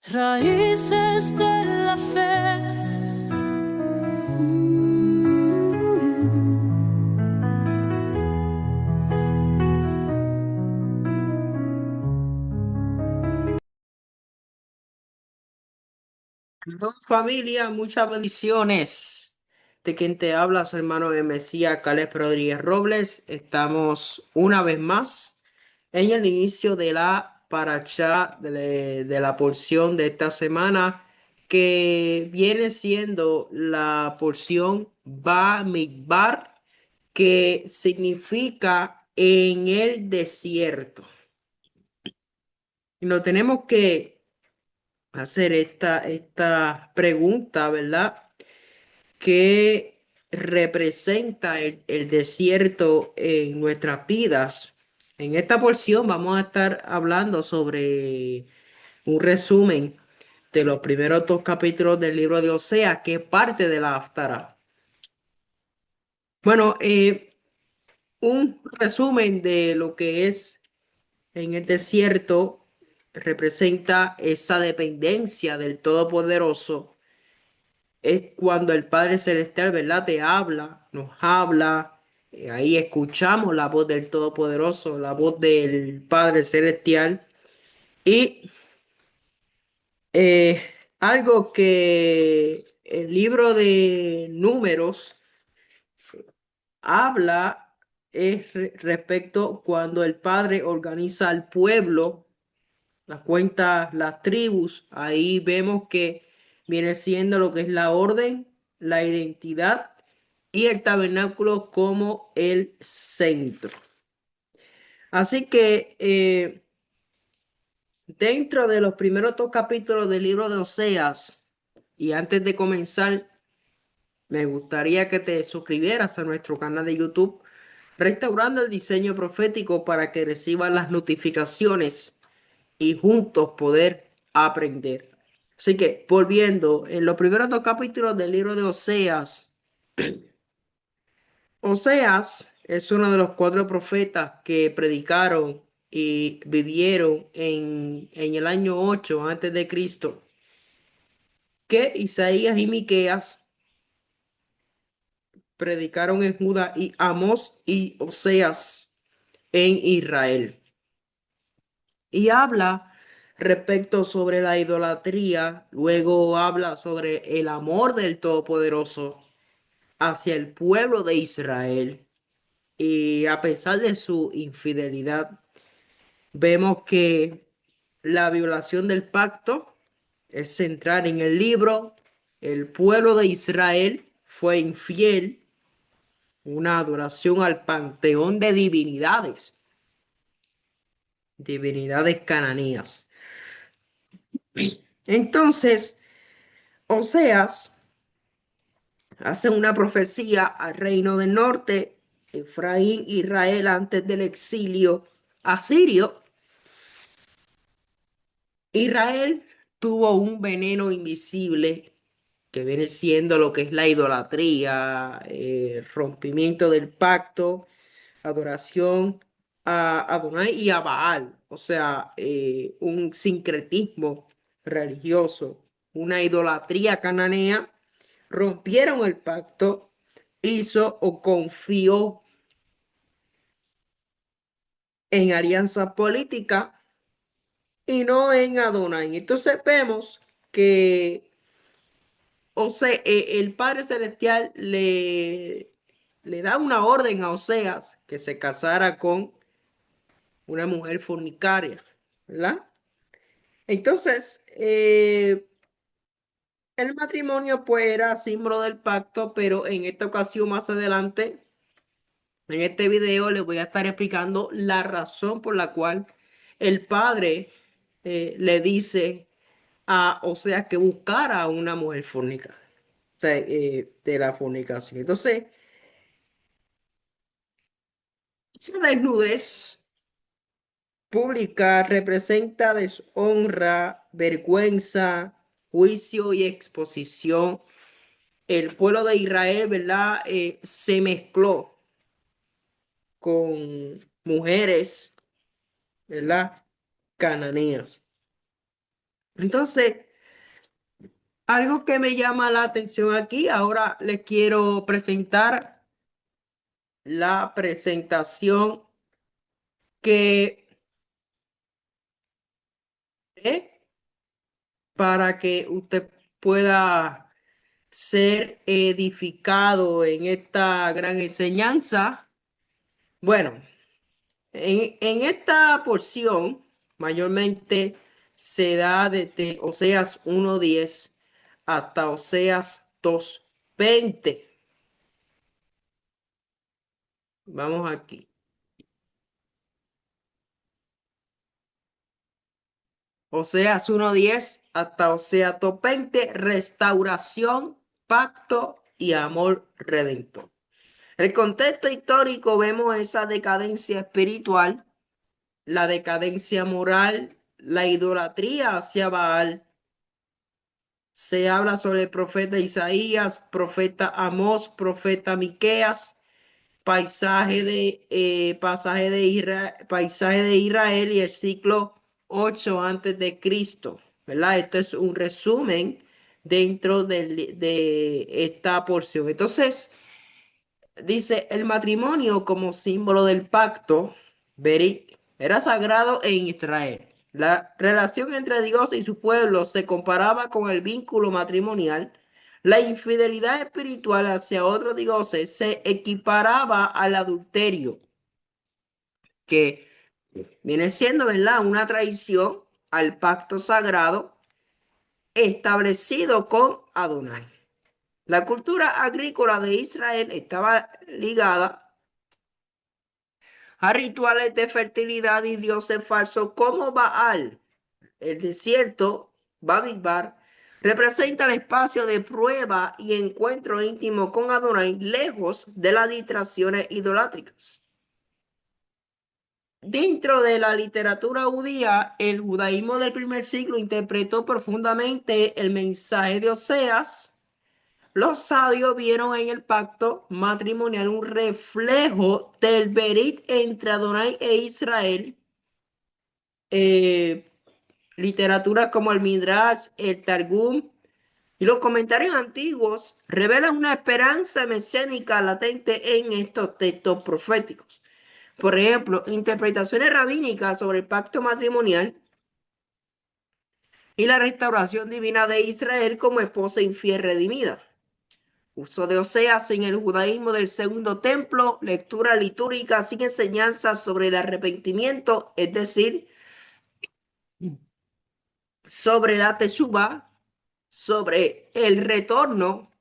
Raíces de la fe. Saludos, familia, muchas bendiciones. De quien te habla, su hermano de Mesías, Caleb Rodríguez Robles. Estamos una vez más en el inicio de la paracha de la porción de esta semana, que viene siendo la porción Bamidbar, que significa en el desierto. Y no tenemos que hacer esta pregunta, ¿verdad? ¿Qué representa el desierto en nuestras vidas? En esta porción vamos a estar hablando sobre un resumen de los primeros dos capítulos del libro de Osea, que es parte de la Haftará. Bueno, un resumen de lo que es en el desierto representa esa dependencia del Todopoderoso. Es cuando el Padre Celestial, ¿verdad? Te habla, nos habla. Ahí escuchamos la voz del Todopoderoso, la voz del Padre Celestial. Y eh, algo que el libro de Números habla es respecto cuando el Padre organiza al pueblo, las cuentas, las tribus. Ahí vemos que viene siendo lo que es la orden, la identidad y el tabernáculo como el centro. Así que dentro de los primeros dos capítulos del libro de Oseas, y antes de comenzar, me gustaría que te suscribieras a nuestro canal de YouTube, Restaurando el Diseño Profético, para que recibas las notificaciones y juntos poder aprender. Así que, volviendo, en los primeros dos capítulos del libro de Oseas, Oseas es uno de los cuatro profetas que predicaron y vivieron en el año 8 antes de Cristo, que Isaías y Miqueas predicaron en Judá y Amós y Oseas en Israel. Y habla respecto sobre la idolatría, luego habla sobre el amor del Todopoderoso hacia el pueblo de Israel. Y a pesar de su infidelidad, vemos que la violación del pacto es central en el libro. El pueblo de Israel fue infiel, una adoración al panteón de divinidades, divinidades cananeas. Entonces, Oseas hace una profecía al reino del norte, Efraín, Israel, antes del exilio asirio. Israel tuvo un veneno invisible que viene siendo lo que es la idolatría, rompimiento del pacto, adoración a Adonai y a Baal, o sea, un sincretismo religioso, una idolatría cananea. Rompieron el pacto, hizo o confió en alianza política y no en Adonai. Entonces vemos que, o sea, el Padre Celestial le da una orden a Oseas que se casara con una mujer fornicaria, ¿verdad? Entonces, el matrimonio pues era símbolo del pacto, pero en esta ocasión más adelante, en este video, les voy a estar explicando la razón por la cual el padre le dice a Oseas que buscara a una mujer fornica, o sea, de la fornicación. Entonces, esa desnudez pública representa deshonra, vergüenza, juicio y exposición. El pueblo de Israel, ¿verdad? Se mezcló con mujeres, ¿verdad? Cananeas. Entonces, algo que me llama la atención aquí, ahora les quiero presentar la presentación que para que usted pueda ser edificado en esta gran enseñanza. Bueno, en esta porción mayormente se da desde Oseas 1:10 hasta Oseas 2:20. Vamos aquí. Oseas 1:10 hasta Oseas 2:20, restauración, pacto y amor redentor. El contexto histórico vemos esa decadencia espiritual, la decadencia moral, la idolatría hacia Baal. Se habla sobre el profeta Isaías, profeta Amós, profeta Miqueas, paisaje de Israel y el siglo 8 antes de Cristo, ¿verdad? Esto es un resumen dentro de esta porción. Entonces, dice, el matrimonio como símbolo del pacto, Berit, era sagrado en Israel. La relación entre Dios y su pueblo se comparaba con el vínculo matrimonial. La infidelidad espiritual hacia otros dioses se equiparaba al adulterio, que viene siendo, ¿verdad?, una traición al pacto sagrado establecido con Adonai. La cultura agrícola de Israel estaba ligada a rituales de fertilidad y dioses falsos como Baal. El desierto, Babylbar, representa el espacio de prueba y encuentro íntimo con Adonai, lejos de las distracciones idolátricas. Dentro de la literatura judía, el judaísmo del primer siglo interpretó profundamente el mensaje de Oseas. Los sabios vieron en el pacto matrimonial un reflejo del Berit entre Adonai e Israel. Eh, Literatura como el Midrash, el Targum y los comentarios antiguos revelan una esperanza mesiánica latente en estos textos proféticos. Por ejemplo, interpretaciones rabínicas sobre el pacto matrimonial y la restauración divina de Israel como esposa infiel redimida. Uso de Oseas en el judaísmo del segundo templo, lectura litúrgica sin enseñanzas sobre el arrepentimiento, es decir, sobre la teshuva, sobre el retorno,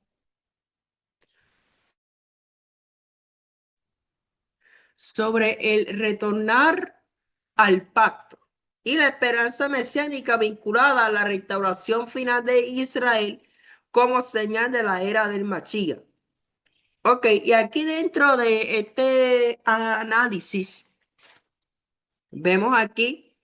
sobre el retornar al pacto y la esperanza mesiánica vinculada a la restauración final de Israel como señal de la era del Mashiach. Ok, y aquí dentro de este análisis vemos aquí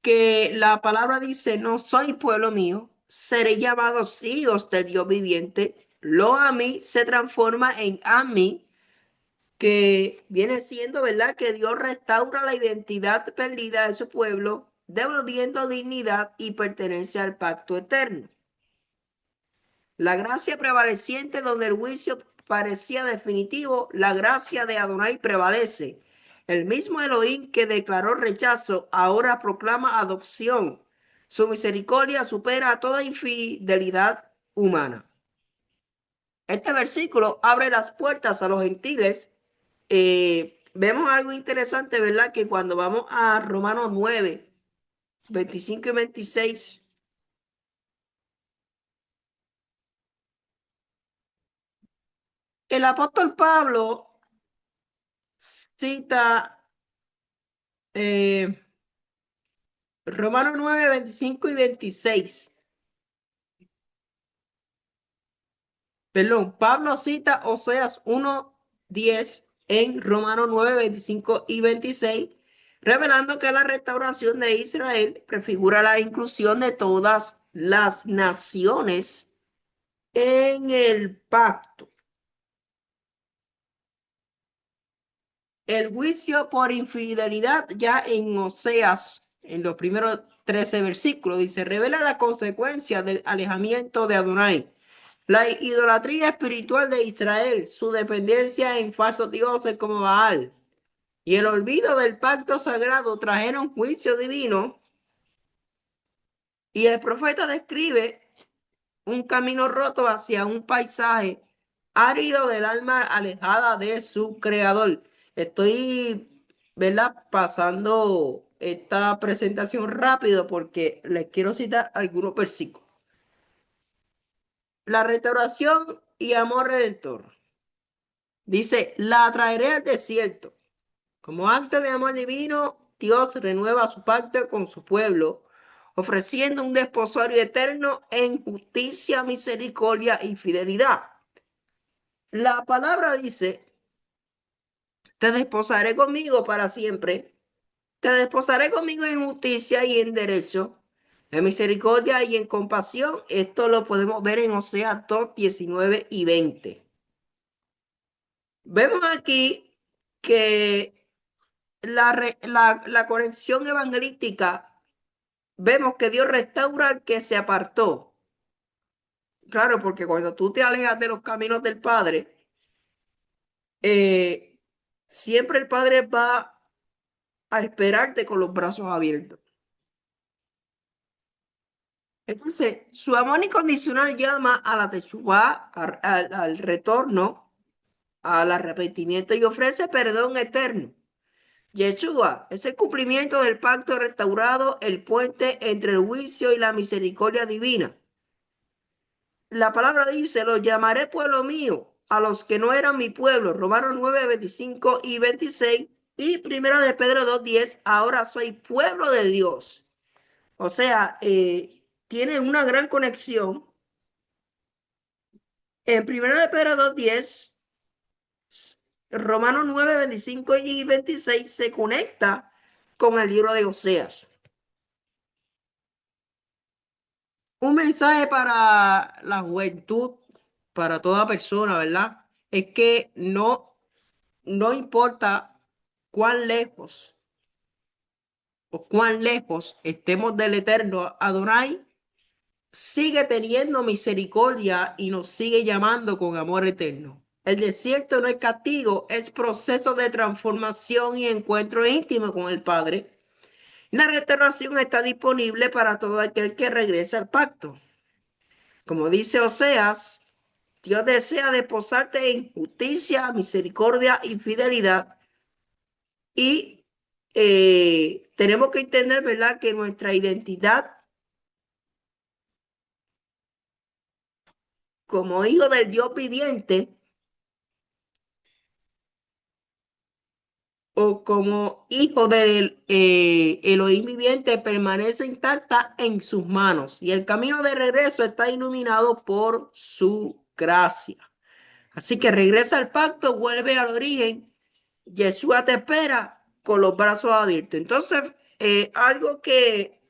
que la palabra dice, no soy pueblo mío, seré llamados hijos del Dios viviente. Lo a mí se transforma en a mí, que viene siendo, ¿verdad? Que Dios restaura la identidad perdida de su pueblo, devolviendo dignidad y pertenencia al pacto eterno. La gracia prevaleciente donde el juicio parecía definitivo, la gracia de Adonai prevalece. El mismo Elohim que declaró rechazo ahora proclama adopción. Su misericordia supera toda infidelidad humana. Este versículo abre las puertas a los gentiles. Vemos algo interesante, ¿verdad? Que cuando vamos a Romanos 9, 25 y 26, el apóstol Pablo cita eh, Romanos 9, 25 y 26. Perdón, Pablo cita Oseas 1:10 en Romanos 9, 25 y 26, revelando que la restauración de Israel prefigura la inclusión de todas las naciones en el pacto. El juicio por infidelidad ya en Oseas, en los primeros 13 versículos. Dice, revela la consecuencia del alejamiento de Adonai, la idolatría espiritual de Israel, su dependencia en falsos dioses como Baal y el olvido del pacto sagrado trajeron juicio divino. Y el profeta describe un camino roto hacia un paisaje árido del alma alejada de su creador. Estoy, ¿verdad? Pasando esta presentación rápido porque les quiero citar algunos versículos. La restauración y amor redentor. Dice, la traeré al desierto. Como acto de amor divino, Dios renueva su pacto con su pueblo, ofreciendo un desposorio eterno en justicia, misericordia y fidelidad. La palabra dice, te desposaré conmigo para siempre, te desposaré conmigo en justicia y en derecho, en misericordia y en compasión. Esto lo podemos ver en Oseas 2, 19 y 20. Vemos aquí que la conexión evangelística, vemos que Dios restaura al que se apartó. Claro, porque cuando tú te alejas de los caminos del Padre, eh, siempre el Padre va a esperarte con los brazos abiertos. Entonces, su amor incondicional llama a la teshuva, al retorno, al arrepentimiento y ofrece perdón eterno. Yeshua es el cumplimiento del pacto restaurado, el puente entre el juicio y la misericordia divina. La palabra dice, los llamaré pueblo mío, a los que no eran mi pueblo. Romanos 9, 25 y 26. Y primera de Pedro 2, 10, ahora soy pueblo de Dios. O sea, tiene una gran conexión. En primera de Pedro 2, 10, Romanos 9, 25 y 26 se conecta con el libro de Oseas. Un mensaje para la juventud, para toda persona, ¿verdad? Es que no importa cuán lejos estemos del eterno Adonai, sigue teniendo misericordia y nos sigue llamando con amor eterno. El desierto no es castigo, es proceso de transformación y encuentro íntimo con el Padre. La restauración está disponible para todo aquel que regrese al pacto. Como dice Oseas, Dios desea desposarte en justicia, misericordia y fidelidad. Y tenemos que entender, ¿verdad?, que nuestra identidad como hijo del Dios viviente o como hijo del Elohim viviente permanece intacta en sus manos y el camino de regreso está iluminado por su gracia. Así que regresa al pacto, vuelve al origen. Yeshua te espera con los brazos abiertos. Entonces, algo que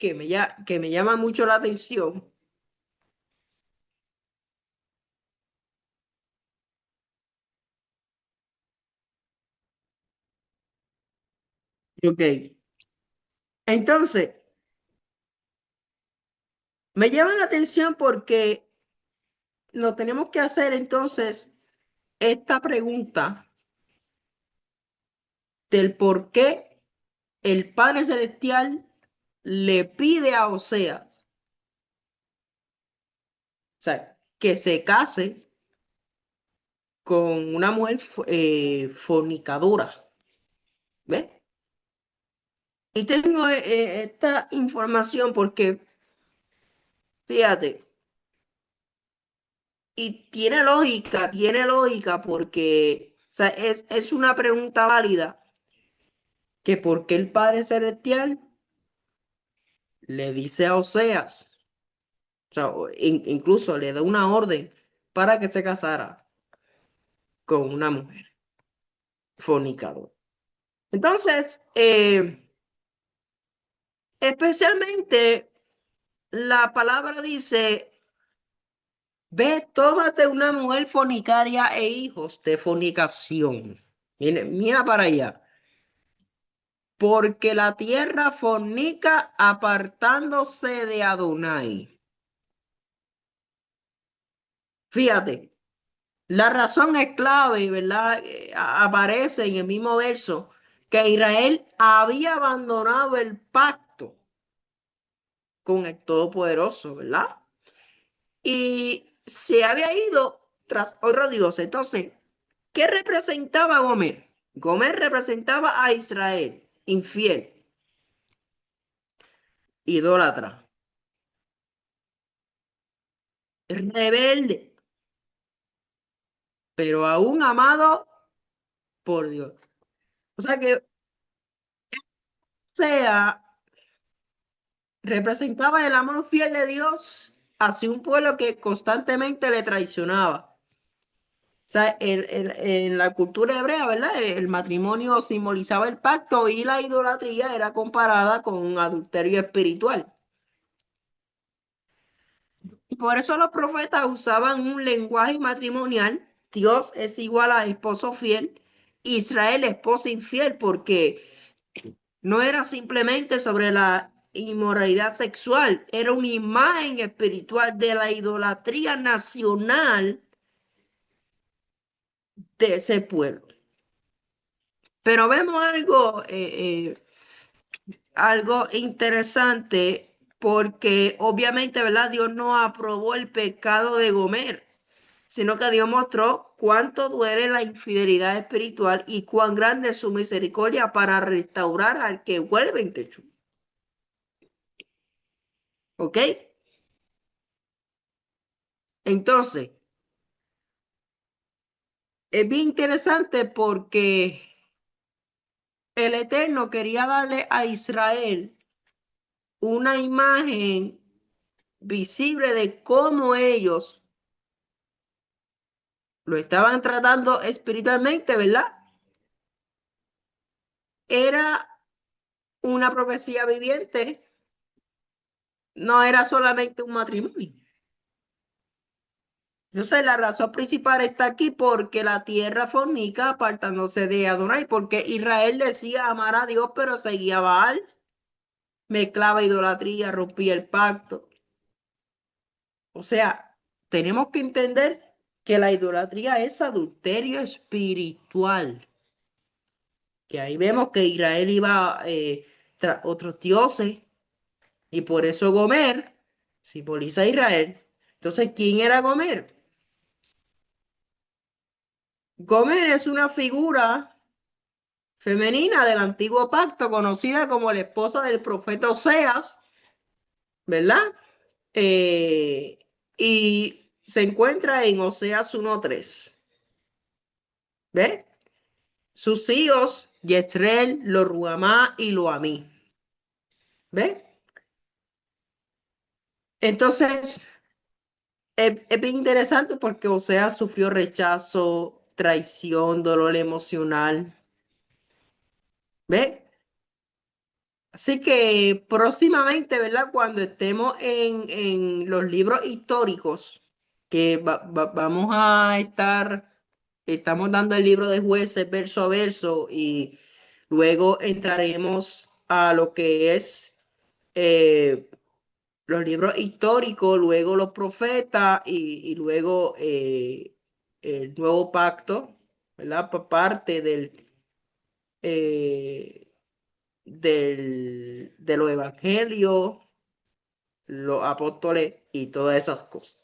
me llama mucho la atención. Ok. Entonces, me llama la atención porque nos tenemos que hacer entonces esta pregunta del por qué el Padre Celestial le pide a Oseas, o sea, que se case con una mujer fornicadora. ¿Ves? Y tengo esta información porque, fíjate, y tiene lógica porque, o sea, es una pregunta válida que por qué el Padre Celestial le dice a Oseas, o sea, incluso le da una orden para que se casara con una mujer fornicadora. Entonces, especialmente la palabra dice, ve, tómate una mujer fornicaria e hijos de fornicación. Mira, mira para allá. porque la tierra fornica apartándose de Adonai. Fíjate, la razón es clave, ¿verdad? Aparece en el mismo verso que Israel había abandonado el pacto con el Todopoderoso, ¿verdad? Y se había ido tras otro dios. Entonces, ¿qué representaba Gomer? Gomer representaba a Israel, infiel, idólatra, rebelde, pero aún amado por Dios. O sea que, sea, representaba el amor fiel de Dios hacia un pueblo que constantemente le traicionaba. O sea, en la cultura hebrea, ¿verdad? El matrimonio simbolizaba el pacto y la idolatría era comparada con un adulterio espiritual. Y por eso los profetas usaban un lenguaje matrimonial. Dios es igual a esposo fiel, Israel esposa infiel, porque no era simplemente sobre la inmoralidad sexual, era una imagen espiritual de la idolatría nacional de ese pueblo. Pero vemos algo interesante porque obviamente, ¿verdad? Dios no aprobó el pecado de Gomer, sino que Dios mostró cuánto duele la infidelidad espiritual y cuán grande es su misericordia para restaurar al que vuelve en techo. ¿Ok? Entonces, es bien interesante porque el Eterno quería darle a Israel una imagen visible de cómo ellos lo estaban tratando espiritualmente, ¿verdad? Era una profecía viviente, no era solamente un matrimonio. Entonces, la razón principal está aquí porque la tierra fornica apartándose de Adonai, porque Israel decía amar a Dios, pero seguía a Baal, mezclaba idolatría, rompía el pacto. O sea, tenemos que entender que la idolatría es adulterio espiritual, que ahí vemos que Israel iba tras otros dioses y por eso Gomer simboliza a Israel. Entonces, ¿quién era Gomer? Gomer es una figura femenina del antiguo pacto, conocida como la esposa del profeta Oseas, ¿verdad? Eh, y se encuentra en Oseas 1:3. ¿Ve? Sus hijos, Yezreel, Lo-ruhamá y Lo-amí. ¿Ve? Entonces, es bien interesante porque Oseas sufrió rechazo, traición, dolor emocional. ¿Ve? Así que próximamente, ¿verdad? Cuando estemos en los libros históricos, que vamos a estamos dando el libro de Jueces verso a verso y luego entraremos a lo que es los libros históricos, luego los profetas y luego el nuevo pacto, ¿verdad? Por parte eh, de los evangelios, los apóstoles y todas esas cosas.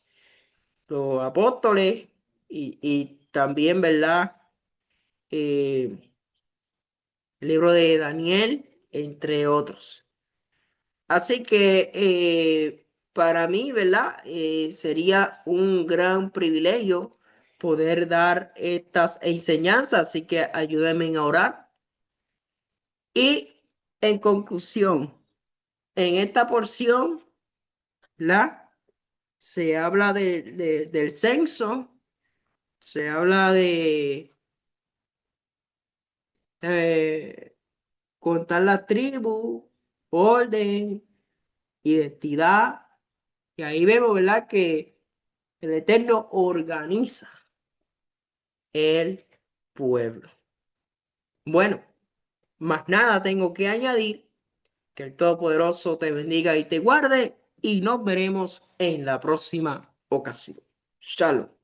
Los apóstoles y también, ¿verdad? El libro de Daniel, entre otros. Así que para mí, ¿verdad? Sería un gran privilegio poder dar estas enseñanzas, así que ayúdenme a orar. Y en conclusión, en esta porción, ¿la? Se habla del censo, se habla de eh, contar la tribu, orden, identidad. Y ahí vemos, ¿verdad? Que el Eterno organiza el pueblo. Bueno, Más nada tengo que añadir. Que el Todopoderoso te bendiga y te guarde y nos veremos en la próxima ocasión. Shalom.